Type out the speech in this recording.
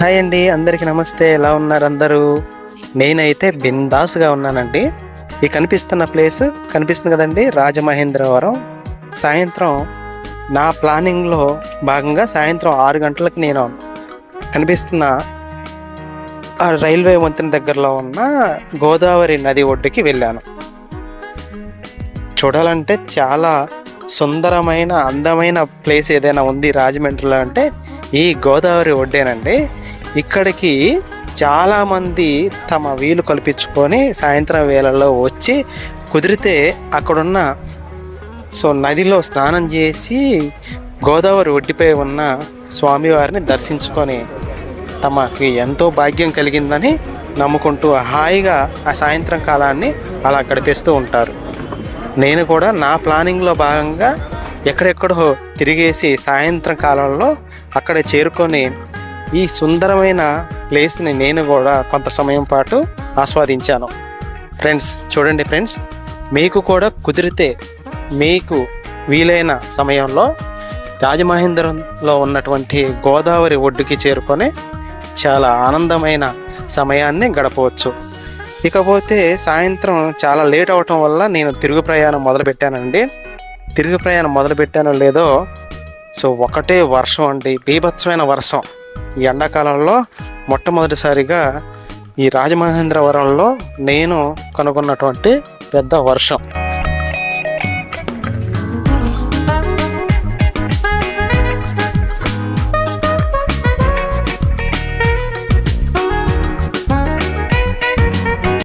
Hi అండి, అందరికీ నమస్తే. ఎలా ఉన్నారు అందరూ? నేనైతే బిందాస్గా ఉన్నానండి. ఈ కనిపిస్తున్న ప్లేస్ కనిపిస్తుంది కదండి, రాజమహేంద్రవరం. సాయంత్రం నా ప్లానింగ్లో భాగంగా సాయంత్రం 6 గంటలకు నేను కనిపిస్తున్న ఆ రైల్వే వంతెన దగ్గరలో ఉన్న గోదావరి నది ఒడ్డుకి వెళ్ళాను. చూడాలంటే చాలా సుందరమైన అందమైన ప్లేస్ ఏదైనా ఉంది రాజమండ్రిలో అంటే ఈ గోదావరి ఒడ్డేనండి. ఇక్కడికి చాలామంది తమ వీలు కల్పించుకొని సాయంత్రం వేళల్లో వచ్చి కుదిరితే అక్కడున్న నదిలో స్నానం చేసి గోదావరి ఒడ్డుపై ఉన్న స్వామివారిని దర్శించుకొని తమకి ఎంతో భాగ్యం కలిగిందని నమ్ముకుంటూ హాయిగా ఆ సాయంత్రం కాలాన్ని అలా గడిపేస్తూ ఉంటారు. నేను కూడా నా ప్లానింగ్లో భాగంగా ఎక్కడెక్కడో తిరిగేసి సాయంత్రం కాలంలో అక్కడ చేరుకొని ఈ సుందరమైన ప్లేస్ని నేను కూడా కొంత సమయం పాటు ఆస్వాదించాను. ఫ్రెండ్స్, చూడండి ఫ్రెండ్స్, మీకు కూడా కుదిరితే మీకు వీలైన సమయంలో రాజమహేంద్రంలో ఉన్నటువంటి గోదావరి ఒడ్డుకి చేరుకొని చాలా ఆనందమైన సమయాన్ని గడపవచ్చు. ఇకపోతే సాయంత్రం చాలా లేట్ అవటం వల్ల నేను తిరుగు ప్రయాణం మొదలుపెట్టానండి. తిరుగు ప్రయాణం మొదలుపెట్టానో లేదో ఒకటే వర్షం అండి, బీభత్సమైన వర్షం. ఈ ఎండాకాలంలో మొట్టమొదటిసారిగా ఈ రాజమహేంద్రవరంలో నేను కనుగొన్నటువంటి పెద్ద వర్షం.